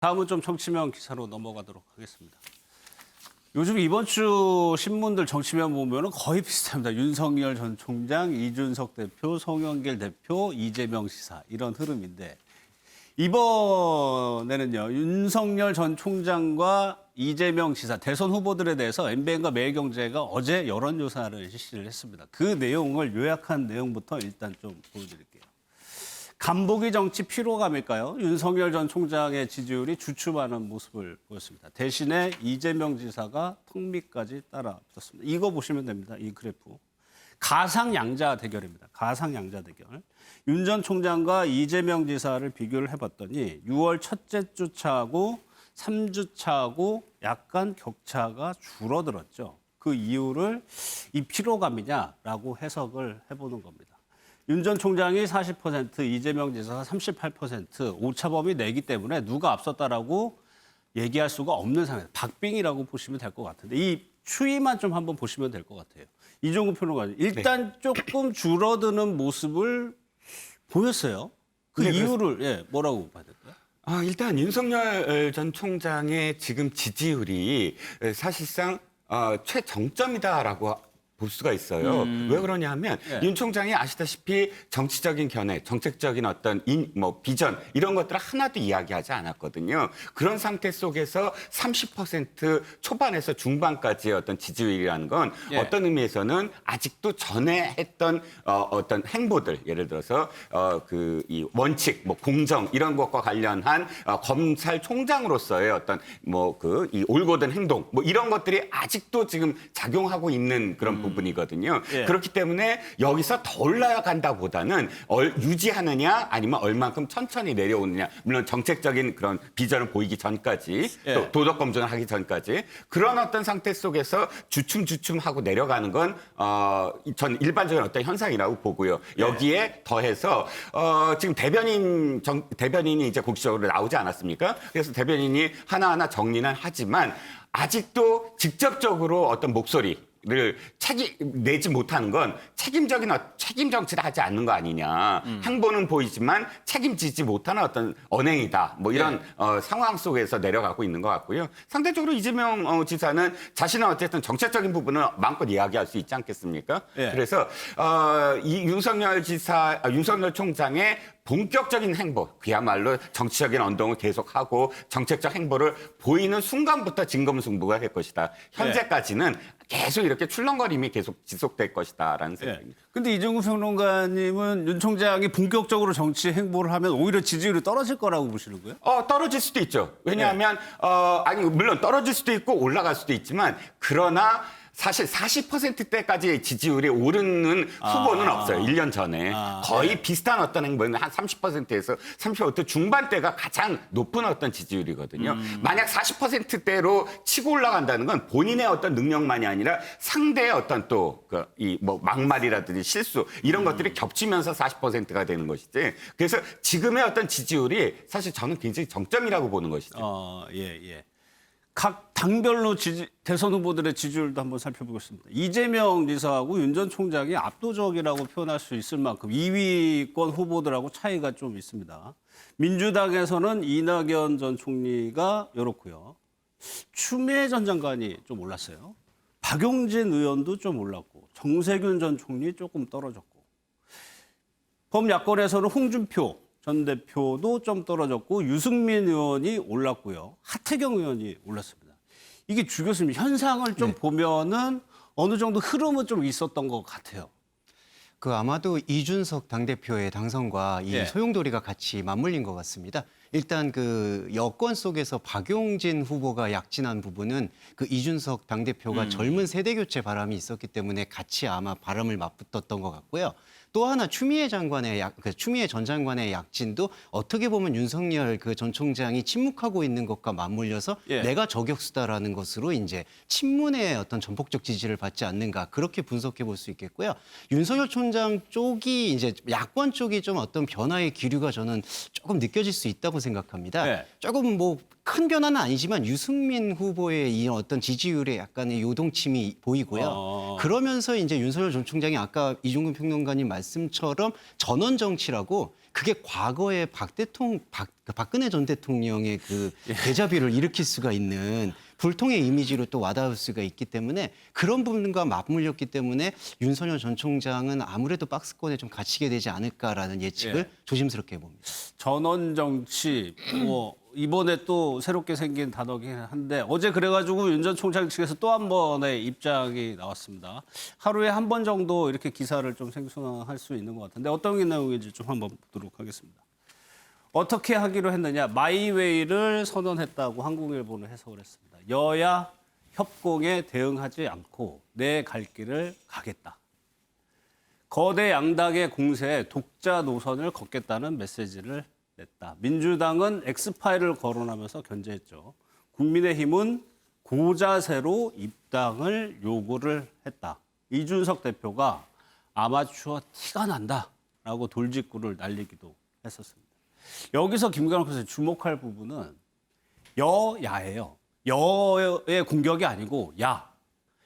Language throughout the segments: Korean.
다음은 좀 정치면 기사로 넘어가도록 하겠습니다. 요즘 이번 주 신문들 정치면 보면은 거의 비슷합니다. 윤석열 전 총장, 이준석 대표, 송영길 대표, 이재명 지사 이런 흐름인데 이번에는요. 윤석열 전 총장과 이재명 지사 대선 후보들에 대해서 MBN과 매일경제가 어제 여론조사를 실시를 했습니다. 그 내용을 요약한 내용부터 일단 좀 보여드릴게요. 간보기 정치 피로감일까요? 윤석열 전 총장의 지지율이 주춤하는 모습을 보였습니다. 대신에 이재명 지사가 턱 밑까지 따라붙었습니다. 이거 보시면 됩니다. 이 그래프. 가상양자 대결입니다. 가상양자 대결. 윤 전 총장과 이재명 지사를 비교를 해봤더니 6월 첫째 주차하고 3주차하고 약간 격차가 줄어들었죠. 그 이유를 이 피로감이냐라고 해석을 해보는 겁니다. 윤 전 총장이 40%, 이재명 지사가 38%, 오차범위 내기 때문에 누가 앞섰다라고 얘기할 수가 없는 상황입니다. 박빙이라고 보시면 될 것 같은데 이 추이만 좀 한번 보시면 될 것 같아요. 이종구 평론가님, 일단 조금 줄어드는 모습을 보였어요. 그 이유를 뭐라고 봐야 될까요? 일단 윤석열 전 총장의 지금 지지율이 사실상 최정점이다라고 볼 수가 있어요. 왜 그러냐면 윤 총장이 아시다시피 정치적인 견해, 정책적인 어떤 비전 이런 것들을 하나도 이야기하지 않았거든요. 그런 상태 속에서 30% 초반에서 중반까지의 어떤 지지율이라는 건 어떤 의미에서는 아직도 전에 했던 어떤 행보들, 예를 들어서 이 원칙, 공정 이런 것과 관련한 검찰총장으로서의 어떤 이 올곧은 행동 이런 것들이 아직도 지금 작용하고 있는 그런 부분이거든요. 그렇기 때문에 여기서 더 올라간다보다는 유지하느냐 아니면 얼만큼 천천히 내려오느냐. 물론 정책적인 그런 비전을 보이기 전까지 또 도덕 검증을 하기 전까지 그런 어떤 상태 속에서 주춤주춤하고 내려가는 건 전 일반적인 어떤 현상이라고 보고요. 여기에 더해서 지금 대변인이 이제 공식적으로 나오지 않았습니까? 그래서 대변인이 하나하나 정리는 하지만 아직도 직접적으로 어떤 목소리를 내지 못하는 건 책임 정치를 하지 않는 거 아니냐. 행보는 보이지만 책임지지 못하는 어떤 언행이다. 이런 상황 속에서 내려가고 있는 것 같고요. 상대적으로 이재명 지사는 자신은 어쨌든 정책적인 부분을 마음껏 이야기할 수 있지 않겠습니까? 그래서 이 윤석열 총장의 본격적인 행보, 그야말로 정치적인 언동을 계속하고 정책적 행보를 보이는 순간부터 진검승부가 될 것이다. 현재까지는 계속 이렇게 출렁거림이 계속 지속될 것이다라는 생각입니다. 근데 이종구 평론가님은 윤 총장이 본격적으로 정치 행보를 하면 오히려 지지율이 떨어질 거라고 보시는 거예요? 떨어질 수도 있죠. 왜냐하면 물론 떨어질 수도 있고 올라갈 수도 있지만 그러나 사실 40%대까지 지지율이 오르는 후보는 없어요. 1년 전에. 거의 비슷한 어떤 행보는 한 30%에서 30% 중반대가 가장 높은 어떤 지지율이거든요. 만약 40%대로 치고 올라간다는 건 본인의 어떤 능력만이 아니라 상대의 어떤 또 막말이라든지 실수 이런 것들이 겹치면서 40%가 되는 것이지. 그래서 지금의 어떤 지지율이 사실 저는 굉장히 정점이라고 보는 것이죠. 각 당별로 대선 후보들의 지지율도 한번 살펴보겠습니다. 이재명 지사하고 윤 전 총장이 압도적이라고 표현할 수 있을 만큼 2위권 후보들하고 차이가 좀 있습니다. 민주당에서는 이낙연 전 총리가 이렇고요. 추미애 전 장관이 좀 올랐어요. 박용진 의원도 좀 올랐고 정세균 전 총리 조금 떨어졌고 범야권에서는 홍준표 전 대표도 좀 떨어졌고 유승민 의원이 올랐고요. 하태경 의원이 올랐습니다. 이게 주 교수님 현상을 좀 보면은 어느 정도 흐름은 좀 있었던 것 같아요. 아마도 이준석 당대표의 당선과 이 소용돌이가 같이 맞물린 것 같습니다. 일단 여권 속에서 박용진 후보가 약진한 부분은 이준석 당대표가 젊은 세대 교체 바람이 있었기 때문에 같이 아마 바람을 맞붙었던 것 같고요. 또 하나 추미애 전 장관의 약진도 어떻게 보면 윤석열 전 총장이 침묵하고 있는 것과 맞물려서 내가 저격수다라는 것으로 이제 친문의 어떤 전폭적 지지를 받지 않는가 그렇게 분석해 볼 수 있겠고요. 윤석열 총장 쪽이 이제 야권 쪽이 좀 어떤 변화의 기류가 저는 조금 느껴질 수 있다고 생각합니다. 조금 큰 변화는 아니지만 유승민 후보의 이 어떤 지지율에 약간의 요동침이 보이고요. 그러면서 이제 윤석열 전 총장이 아까 이종근 평론가님 말씀처럼 전원 정치라고 그게 과거에 박근혜 전 대통령의 그 데자뷰를 일으킬 수가 있는 불통의 이미지로 또 와닿을 수가 있기 때문에 그런 부분과 맞물렸기 때문에 윤석열 전 총장은 아무래도 박스권에 좀 갇히게 되지 않을까라는 예측을 조심스럽게 해봅니다. 전원 정치 뭐 이번에 또 새롭게 생긴 단어긴 한데 어제 그래가지고 윤 전 총장 측에서 또 한 번의 입장이 나왔습니다. 하루에 한 번 정도 이렇게 기사를 좀 생성할 수 있는 것 같은데 어떤 내용인지 좀 한번 보도록 하겠습니다. 어떻게 하기로 했느냐? 마이웨이를 선언했다고 한국일보는 해석을 했습니다. 여야 협공에 대응하지 않고 내 갈 길을 가겠다. 거대 양당의 공세에 독자 노선을 걷겠다는 메시지를 냈다. 민주당은 엑스파일을 거론하면서 견제했죠. 국민의힘은 고자세로 입당을 요구를 했다. 이준석 대표가 아마추어 티가 난다라고 돌직구를 날리기도 했었습니다. 여기서 김관욱 교수님 주목할 부분은 여야예요. 여의 공격이 아니고 야.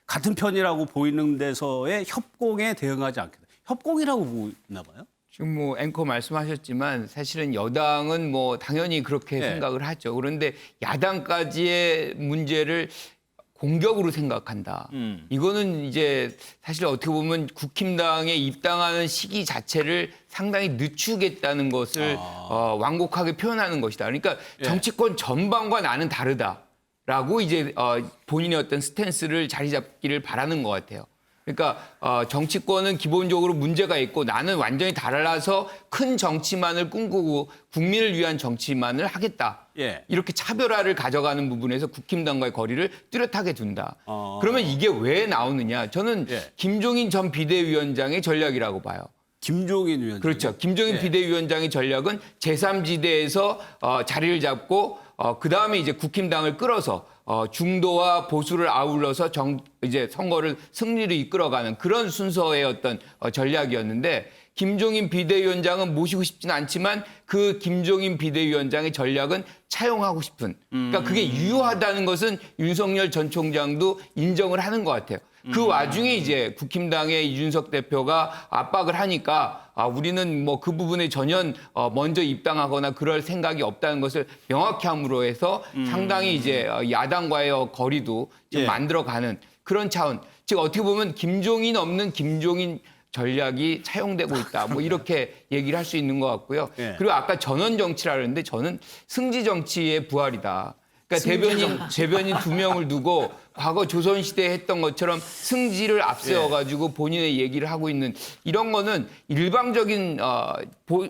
같은 편이라고 보이는 데서의 협공에 대응하지 않겠다. 협공이라고 보이나 봐요? 지금 뭐 앵커 말씀하셨지만 사실은 여당은 뭐 당연히 그렇게 네. 생각을 하죠. 그런데 야당까지의 문제를 공격으로 생각한다. 이거는 이제 사실 어떻게 보면 국힘당에 입당하는 시기 자체를 상당히 늦추겠다는 것을 완곡하게 표현하는 것이다. 그러니까 정치권 전반과 나는 다르다라고 이제 본인의 어떤 스탠스를 자리 잡기를 바라는 것 같아요. 그러니까 정치권은 기본적으로 문제가 있고 나는 완전히 달라서 큰 정치만을 꿈꾸고 국민을 위한 정치만을 하겠다. 예. 이렇게 차별화를 가져가는 부분에서 국힘당과의 거리를 뚜렷하게 둔다. 그러면 이게 왜 나오느냐? 저는 예. 김종인 전 비대위원장의 전략이라고 봐요. 김종인 위원장. 그렇죠. 김종인 비대위원장의 전략은 제3지대에서 자리를 잡고 그다음에 이제 국힘당을 끌어서 중도와 보수를 아울러서 이제 선거를 승리를 이끌어가는 그런 순서의 어떤 전략이었는데 김종인 비대위원장은 모시고 싶지는 않지만 그 김종인 비대위원장의 전략은 차용하고 싶은. 그러니까 그게 유효하다는 것은 윤석열 전 총장도 인정을 하는 것 같아요. 그 와중에 이제 국힘당의 이준석 대표가 압박을 하니까 우리는 뭐 그 부분에 전혀 먼저 입당하거나 그럴 생각이 없다는 것을 명확히 함으로 해서 상당히 이제 야당과의 거리도 좀 예. 만들어가는 그런 차원. 즉 어떻게 보면 김종인 없는 김종인 전략이 차용되고 있다. 뭐 이렇게 얘기를 할 수 있는 것 같고요. 예. 그리고 아까 전원 정치라 그랬는데 저는 승지 정치의 부활이다. 그러니까 대변인 2명을 두고 과거 조선시대에 했던 것처럼 승지를 앞세워가지고 본인의 얘기를 하고 있는 이런 거는 일방적인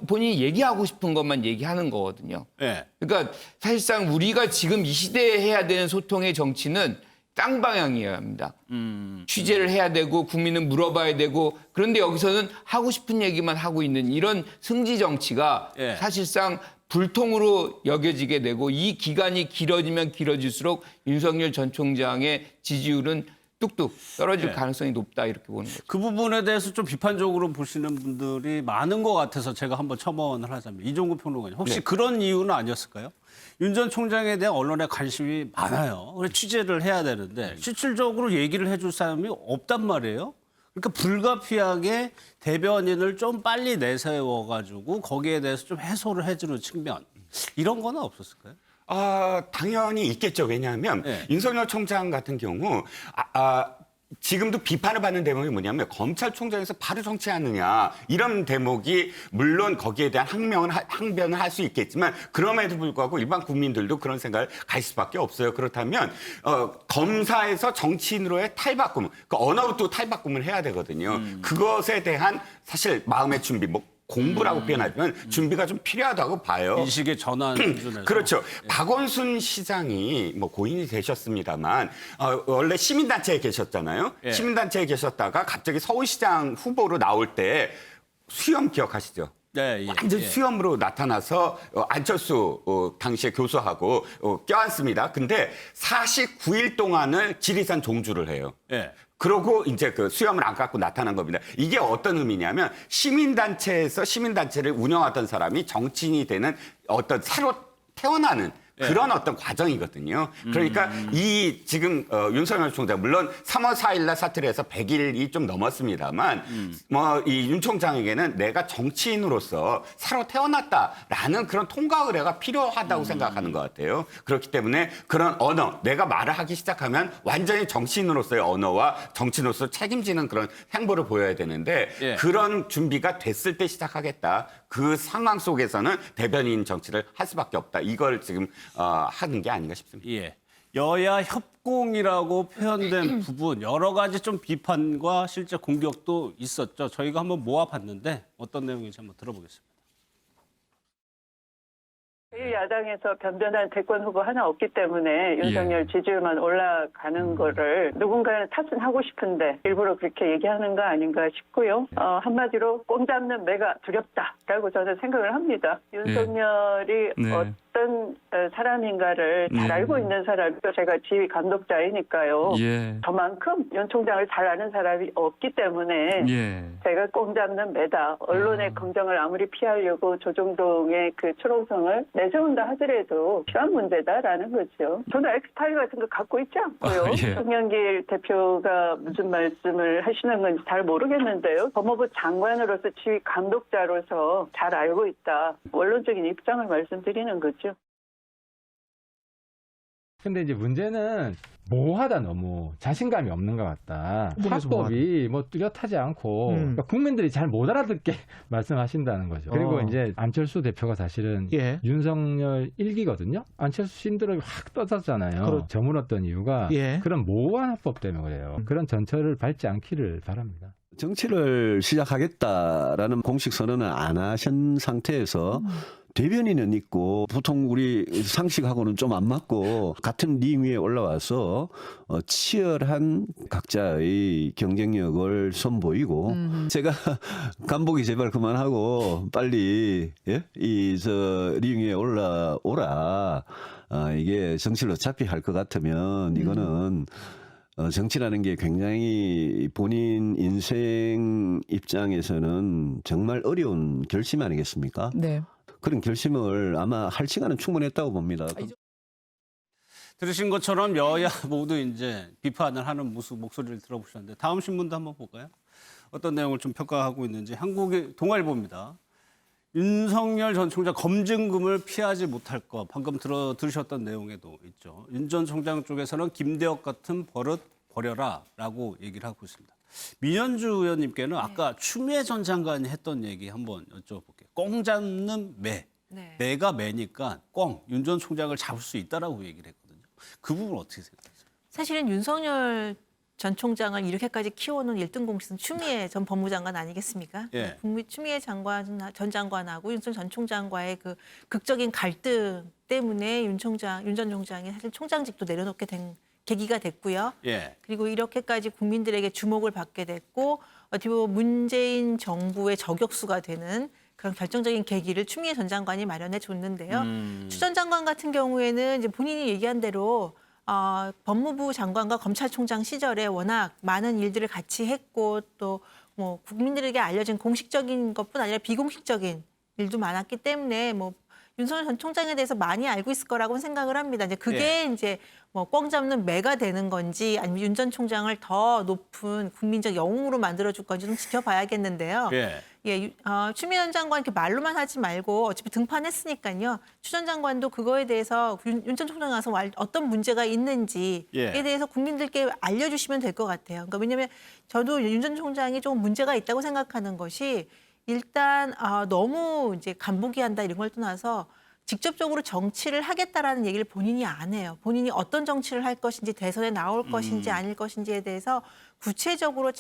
본인이 얘기하고 싶은 것만 얘기하는 거거든요. 예. 그러니까 사실상 우리가 지금 이 시대에 해야 되는 소통의 정치는 땅 방향이어야 합니다. 취재를 해야 되고 국민은 물어봐야 되고 그런데 여기서는 하고 싶은 얘기만 하고 있는 이런 승지 정치가 예. 사실상 불통으로 여겨지게 되고 이 기간이 길어지면 길어질수록 윤석열 전 총장의 지지율은 뚝뚝 떨어질 가능성이 높다 이렇게 보는 거죠. 그 부분에 대해서 좀 비판적으로 보시는 분들이 많은 것 같아서 제가 한번 첨언을 하자면 이종구 평론가님 혹시 그런 이유는 아니었을까요? 윤 전 총장에 대한 언론의 관심이 많아요. 그래서 취재를 해야 되는데 실질적으로 얘기를 해줄 사람이 없단 말이에요. 그러니까 불가피하게 대변인을 좀 빨리 내세워가지고 거기에 대해서 좀 해소를 해주는 측면 이런 거는 없었을까요? 당연히 있겠죠. 왜냐하면 네. 윤석열 총장 같은 경우 지금도 비판을 받는 대목이 뭐냐면 검찰총장에서 바로 정치하느냐 이런 대목이 물론 거기에 대한 항변을 할 수 있겠지만 그럼에도 불구하고 일반 국민들도 그런 생각을 갈 수밖에 없어요. 그렇다면 검사에서 정치인으로의 탈바꿈, 그 언어도 탈바꿈을 해야 되거든요. 그것에 대한 사실 마음의 준비, 공부라고 표현하면 준비가 좀 필요하다고 봐요. 인식의 전환 수준에서. 그렇죠. 박원순 시장이 뭐 고인이 되셨습니다만 원래 시민단체에 계셨잖아요. 예. 시민단체에 계셨다가 갑자기 서울시장 후보로 나올 때 수염 기억하시죠? 네, 예, 완전 예. 수염으로 나타나서 안철수 당시에 교수하고 껴안습니다. 근데 49일 동안을 지리산 종주를 해요. 예. 그러고 이제 그 수염을 안 깎고 나타난 겁니다. 이게 어떤 의미냐면 시민단체에서 시민단체를 운영하던 사람이 정치인이 되는 어떤 새로 태어나는 그런 어떤 과정이거든요. 그러니까 이 지금 윤석열 총장 물론 3월 4일 날 사퇴를 해서 100일이 좀 넘었습니다만 뭐 이 윤 총장에게는 내가 정치인으로서 새로 태어났다라는 그런 통과 의례가 필요하다고 생각하는 것 같아요. 그렇기 때문에 그런 언어, 내가 말을 하기 시작하면 완전히 정치인으로서의 언어와 정치인으로서 책임지는 그런 행보를 보여야 되는데 예. 그런 준비가 됐을 때 시작하겠다. 그 상황 속에서는 대변인 정치를 할 수밖에 없다. 이걸 지금 하는 게 아닌가 싶습니다. 예. 여야 협공이라고 표현된 부분 여러 가지 좀 비판과 실제 공격도 있었죠. 저희가 한번 모아봤는데 어떤 내용인지 한번 들어보겠습니다. 제1야당에서 변변한 대권 후보 하나 없기 때문에 윤석열 지지율만 올라가는 거를 누군가는 탓은 하고 싶은데 일부러 그렇게 얘기하는 거 아닌가 싶고요. 한마디로 꼼 잡는 매가 두렵다라고 저는 생각을 합니다. 윤석열이 어떤 사람인가를 잘 알고 있는 사람이고 제가 지휘 감독자이니까요. 저만큼 윤 총장을 잘 아는 사람이 없기 때문에 제가 꼼 잡는 매다. 언론의 긍정을 아무리 피하려고 조정동의 그 추론성을 내세운다 하더라도 필요한 문제다라는 거죠. 저는 엑스파일 같은 거 갖고 있지 않고요. 송영길 대표가 무슨 말씀을 하시는 건지 잘 모르겠는데요. 법무부 장관으로서 지휘 감독자로서 잘 알고 있다. 원론적인 입장을 말씀드리는 거죠. 근데 이제 문제는 모호하다, 너무 자신감이 없는 것 같다. 화법이 뭐 뚜렷하지 않고 그러니까 국민들이 잘 못 알아듣게 말씀하신다는 거죠. 그리고 이제 안철수 대표가 사실은 윤석열 일기거든요. 안철수 신들을 확 떠졌잖아요. 저물었던 이유가 그런 모호한 화법 때문에 그래요. 그런 전철을 밟지 않기를 바랍니다. 정치를 시작하겠다라는 공식 선언을 안 하신 상태에서 대변인은 있고 보통 우리 상식하고는 좀 안 맞고 같은 링 위에 올라와서 치열한 각자의 경쟁력을 선보이고 제가 간보기 제발 그만하고 빨리 이 링 위에 올라오라. 이게 정치를 어차피 할 것 같으면 이거는 정치라는 게 굉장히 본인 인생 입장에서는 정말 어려운 결심 아니겠습니까? 네. 그런 결심을 아마 할 시간은 충분했다고 봅니다. 들으신 것처럼 여야 모두 이제 비판을 하는 목소리를 들어보셨는데 다음 신문도 한번 볼까요? 어떤 내용을 좀 평가하고 있는지 한국의 동아일보입니다. 윤석열 전 총장 검증금을 피하지 못할 것 방금 들으셨던 내용에도 있죠. 윤 전 총장 쪽에서는 김대엽 같은 버릇 버려라라고 얘기를 하고 있습니다. 민현주 의원님께는 아까 추미애 전 장관이 했던 얘기 한번 여쭤볼게요. 꽁 잡는 매. 매가 매니까 윤 전 총장을 잡을 수 있다라고 얘기를 했거든요. 그 부분 어떻게 생각하세요? 사실은 윤석열 전 총장을 이렇게까지 키워놓은 1등 공신은 추미애 전 법무장관 아니겠습니까? 예. 추미애 전 장관하고 윤석열 전 총장과의 그 극적인 갈등 때문에 윤 전 총장이 사실 총장직도 내려놓게 된 계기가 됐고요. 예. 그리고 이렇게까지 국민들에게 주목을 받게 됐고 어떻게 보면 문재인 정부의 저격수가 되는 그런 결정적인 계기를 추미애 전 장관이 마련해 줬는데요. 추 전 장관 같은 경우에는 이제 본인이 얘기한 대로 법무부 장관과 검찰총장 시절에 워낙 많은 일들을 같이 했고 또 뭐 국민들에게 알려진 공식적인 것뿐 아니라 비공식적인 일도 많았기 때문에 뭐 윤석열 전 총장에 대해서 많이 알고 있을 거라고 생각을 합니다. 이제 그게 이제 뭐 꽝 잡는 매가 되는 건지 아니면 윤 전 총장을 더 높은 국민적 영웅으로 만들어줄 건지 좀 지켜봐야겠는데요. 추미애 전 장관 이렇게 말로만 하지 말고 어차피 등판했으니까요. 추 전 장관도 그거에 대해서 윤 전 총장 가서 어떤 문제가 있는지에 대해서 국민들께 알려주시면 될 것 같아요. 그러니까 왜냐하면 저도 윤 전 총장이 조금 문제가 있다고 생각하는 것이 일단 너무 이제 간보기 한다 이런 걸 떠나서 직접적으로 정치를 하겠다라는 얘기를 본인이 안 해요. 본인이 어떤 정치를 할 것인지 대선에 나올 것인지 아닐 것인지에 대해서 구체적으로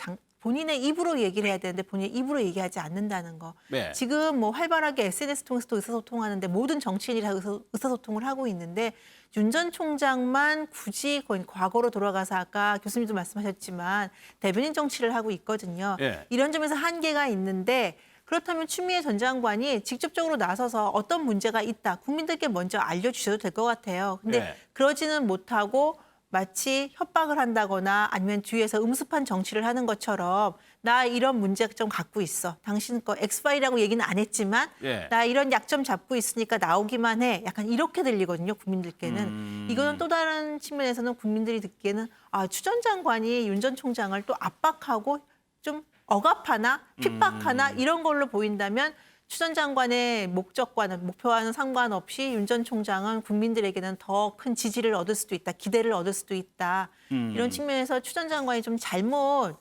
본인의 입으로 얘기를 해야 되는데 본인의 입으로 얘기하지 않는다는 거. 지금 뭐 활발하게 SNS 통해서도 의사소통하는데 모든 정치인이 다 의사소통을 하고 있는데 윤 전 총장만 굳이 과거로 돌아가서 아까 교수님도 말씀하셨지만 대변인 정치를 하고 있거든요. 이런 점에서 한계가 있는데 그렇다면 추미애 전 장관이 직접적으로 나서서 어떤 문제가 있다. 국민들께 먼저 알려주셔도 될 것 같아요. 근데 그러지는 못하고 마치 협박을 한다거나 아니면 뒤에서 음습한 정치를 하는 것처럼 나 이런 문제점 갖고 있어. 당신 거 엑스파일이라고 얘기는 안 했지만 예. 나 이런 약점 잡고 있으니까 나오기만 해. 약간 이렇게 들리거든요. 국민들께는. 이거는 또 다른 측면에서는 국민들이 듣기에는 추 전 장관이 윤 전 총장을 또 압박하고 좀 억압하나 핍박하나 이런 걸로 보인다면 추 전 장관의 목표와는 상관없이 윤 전 총장은 국민들에게는 더 큰 지지를 얻을 수도 있다. 기대를 얻을 수도 있다. 이런 측면에서 추 전 장관이 좀 잘못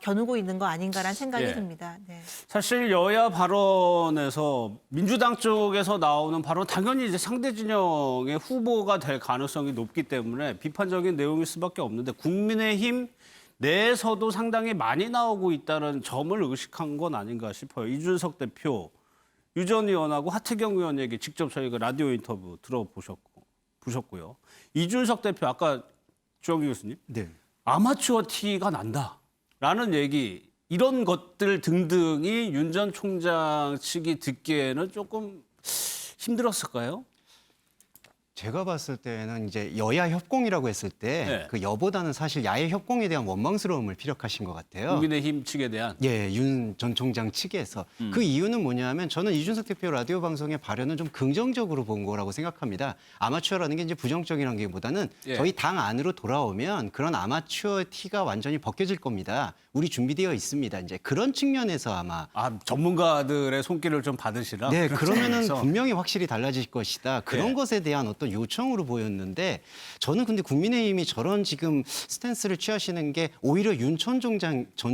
겨누고 있는 거 아닌가라는 생각이 예. 듭니다. 네. 사실 여야 발언에서 민주당 쪽에서 나오는 발언 당연히 이제 상대 진영의 후보가 될 가능성이 높기 때문에 비판적인 내용일 수밖에 없는데 국민의힘 내에서도 상당히 많이 나오고 있다는 점을 의식한 건 아닌가 싶어요. 이준석 대표, 유 전 의원하고 하태경 의원 얘기 직접 저희가 라디오 인터뷰 들어보셨고요. 이준석 대표 아까 주영기 교수님 네. 아마추어 티가 난다라는 얘기 이런 것들 등등이 윤 전 총장 측이 듣기에는 조금 힘들었을까요? 제가 봤을 때는 이제 여야 협공이라고 했을 때 그 여보다는 사실 야의 협공에 대한 원망스러움을 피력하신 것 같아요. 국민의힘 측에 대한. 예, 윤 전 총장 측에서. 그 이유는 뭐냐면 저는 이준석 대표 라디오 방송의 발언은 좀 긍정적으로 본 거라고 생각합니다. 아마추어라는 게 이제 부정적이라는 게보다는 예. 저희 당 안으로 돌아오면 그런 아마추어 티가 완전히 벗겨질 겁니다. 우리 준비되어 있습니다. 이제 그런 측면에서 아마 전문가들의 손길을 좀 받으시라. 네, 그런 그러면은 측면에서. 분명히 확실히 달라질 것이다. 그런 예. 것에 대한 어떤 요청으로 보였는데 저는 근데 국민의힘이 저런 지금 스탠스를 취하시는 게 오히려 윤 전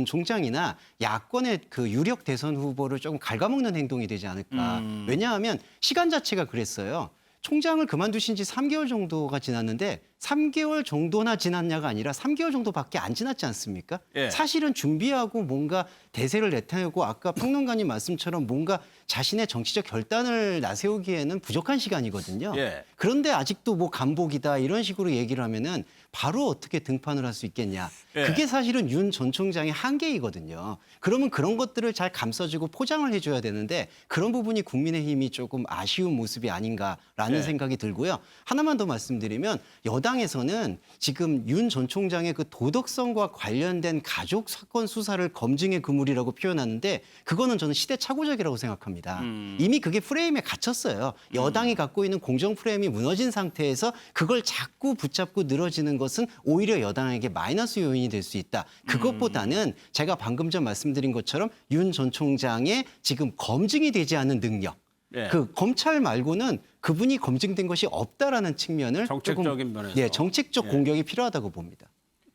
총장이나 야권의 그 유력 대선 후보를 조금 갉아먹는 행동이 되지 않을까. 왜냐하면 시간 자체가 그랬어요. 총장을 그만두신 지 3개월 정도가 지났는데 3개월 정도나 지났냐가 아니라 3개월 정도밖에 안 지났지 않습니까? 예. 사실은 준비하고 뭔가 대세를 내타내고 아까 평론가님 말씀처럼 뭔가 자신의 정치적 결단을 나세우기에는 부족한 시간이거든요. 예. 그런데 아직도 뭐 간복이다 이런 식으로 얘기를 하면은 바로 어떻게 등판을 할 수 있겠냐. 예. 그게 사실은 윤 전 총장의 한계이거든요. 그러면 그런 것들을 잘 감싸주고 포장을 해줘야 되는데 그런 부분이 국민의힘이 조금 아쉬운 모습이 아닌가라는 예. 생각이 들고요. 하나만 더 말씀드리면 여당에서는 지금 윤 전 총장의 그 도덕성과 관련된 가족 사건 수사를 검증의 그물이라고 표현하는데 그거는 저는 시대착오적이라고 생각합니다. 이미 그게 프레임에 갇혔어요. 여당이 갖고 있는 공정 프레임이 무너진 상태에서 그걸 자꾸 붙잡고 늘어지는 것은 오히려 여당에게 마이너스 요인이 될 수 있다. 그것보다는 제가 방금 전 말씀드린 것처럼 윤 전 총장의 지금 검증이 되지 않은 능력. 예. 그 검찰 말고는 그분이 검증된 것이 없다라는 측면을 정책적인 조금, 면에서. 예, 정책적 예. 공격이 필요하다고 봅니다.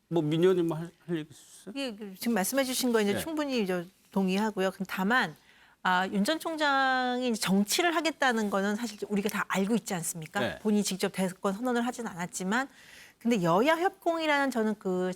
뭐 민효님 할 얘기 있으세요? 이게 지금 말씀해 주신 거 이제 네. 충분히 동의하고요. 다만 윤 전 총장이 정치를 하겠다는 거는 사실 우리가 다 알고 있지 않습니까? 네. 본인이 직접 대권 선언을 하진 않았지만 근데 여야 협공이라는 저는 그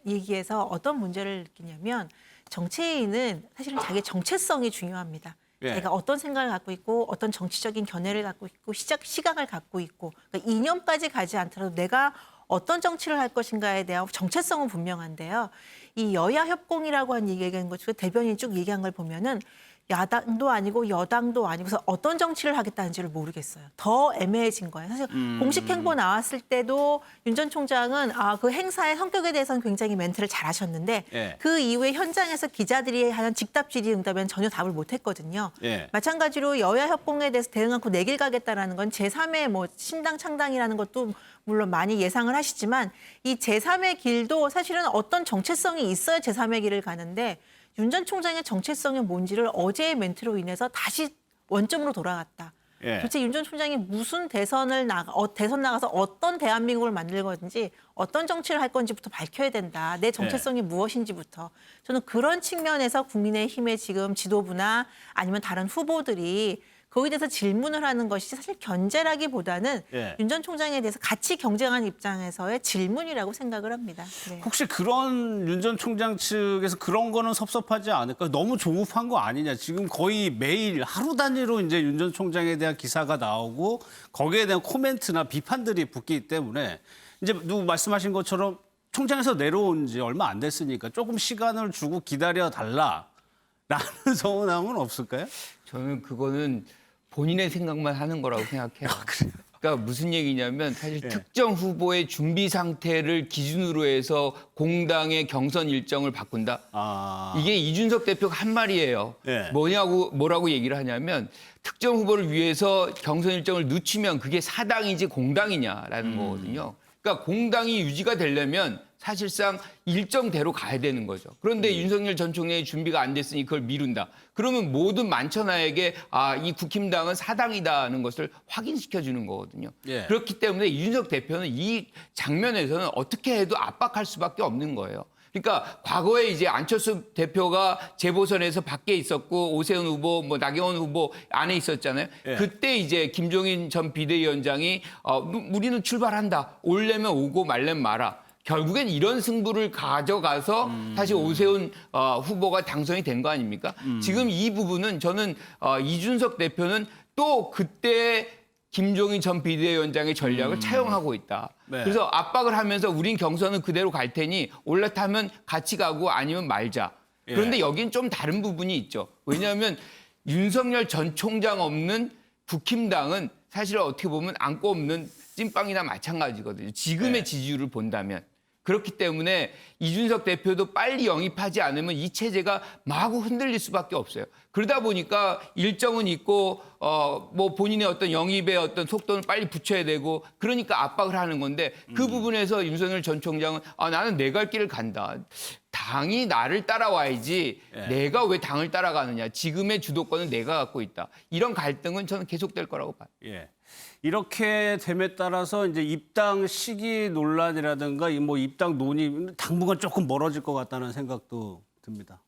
얘기에서 어떤 문제를 느끼냐면 정치인은 사실은 자기의 정체성이 중요합니다. 예. 자기가 어떤 생각을 갖고 있고 어떤 정치적인 견해를 갖고 있고 시각을 갖고 있고 그러니까 이념까지 가지 않더라도 내가 어떤 정치를 할 것인가에 대한 정체성은 분명한데요. 이 여야 협공이라고 한 얘기한 것 중에 대변인이 쭉 얘기한 걸 보면은 야당도 아니고 여당도 아니고서 어떤 정치를 하겠다는지를 모르겠어요. 더 애매해진 거예요. 사실 공식 행보 나왔을 때도 윤 전 총장은 그 행사의 성격에 대해서는 굉장히 멘트를 잘하셨는데 예. 그 이후에 현장에서 기자들이 하는 직답 질의 응답에는 전혀 답을 못했거든요. 예. 마찬가지로 여야 협공에 대해서 대응 않고 내 길 가겠다라는 건 제3의 뭐 신당 창당이라는 것도 물론 많이 예상을 하시지만 이 제3의 길도 사실은 어떤 정체성이 있어야 제3의 길을 가는데 윤 전 총장의 정체성이 뭔지를 어제의 멘트로 인해서 다시 원점으로 돌아갔다. 예. 도대체 윤 전 총장이 무슨 대선 나가서 어떤 대한민국을 만들 건지 어떤 정치를 할 건지부터 밝혀야 된다. 내 정체성이 무엇인지부터. 저는 그런 측면에서 국민의힘의 지금 지도부나 아니면 다른 후보들이 거기에 대해서 질문을 하는 것이 사실 견제라기보다는 예. 윤 전 총장에 대해서 같이 경쟁하는 입장에서의 질문이라고 생각을 합니다. 네. 혹시 그런 윤 전 총장 측에서 그런 거는 섭섭하지 않을까? 너무 조급한 거 아니냐? 지금 거의 매일 하루 단위로 이제 윤 전 총장에 대한 기사가 나오고 거기에 대한 코멘트나 비판들이 붙기 때문에 이제 누구 말씀하신 것처럼 총장에서 내려온 지 얼마 안 됐으니까 조금 시간을 주고 기다려 달라라는 서운함은 없을까요? 저는 그거는 본인의 생각만 하는 거라고 생각해요. 그러니까 그러니까 무슨 얘기냐면 사실 특정 후보의 준비 상태를 기준으로 해서 공당의 경선 일정을 바꾼다. 이게 이준석 대표가 한 말이에요. 예. 뭐라고 얘기를 하냐면 특정 후보를 위해서 경선 일정을 늦추면 그게 사당이지 공당이냐라는 거거든요. 그러니까 공당이 유지가 되려면 사실상 일정대로 가야 되는 거죠. 그런데 윤석열 전 총장의 준비가 안 됐으니 그걸 미룬다. 그러면 모든 만천하에게 이 국힘당은 사당이다는 것을 확인시켜 주는 거거든요. 예. 그렇기 때문에 이준석 대표는 이 장면에서는 어떻게 해도 압박할 수밖에 없는 거예요. 그러니까 과거에 이제 안철수 대표가 재보선에서 밖에 있었고 오세훈 후보, 뭐 나경원 후보 안에 있었잖아요. 예. 그때 이제 김종인 전 비대위원장이 우리는 출발한다. 오려면 오고 말려면 마라. 결국엔 이런 승부를 가져가서 사실 오세훈 후보가 당선이 된 거 아닙니까? 지금 이 부분은 저는 이준석 대표는 또 그때 김종인 전 비대위원장의 전략을 차용하고 있다. 네. 그래서 압박을 하면서 우린 경선은 그대로 갈 테니 올라타면 같이 가고 아니면 말자. 그런데 여긴 좀 다른 부분이 있죠. 왜냐하면 윤석열 전 총장 없는 국힘당은 사실 어떻게 보면 안고 없는 찐빵이나 마찬가지거든요. 지금의 지지율을 본다면. 그렇기 때문에 이준석 대표도 빨리 영입하지 않으면 이 체제가 마구 흔들릴 수밖에 없어요. 그러다 보니까 일정은 있고 뭐 본인의 어떤 영입의 어떤 속도는 빨리 붙여야 되고 그러니까 압박을 하는 건데 그 부분에서 윤석열 전 총장은 나는 내 갈 길을 간다. 당이 나를 따라와야지 내가 왜 당을 따라가느냐. 지금의 주도권은 내가 갖고 있다. 이런 갈등은 저는 계속될 거라고 봐요. 예. 이렇게 됨에 따라서 이제 입당 시기 논란이라든가 뭐 입당 논의 당분간 조금 멀어질 것 같다는 생각도 듭니다.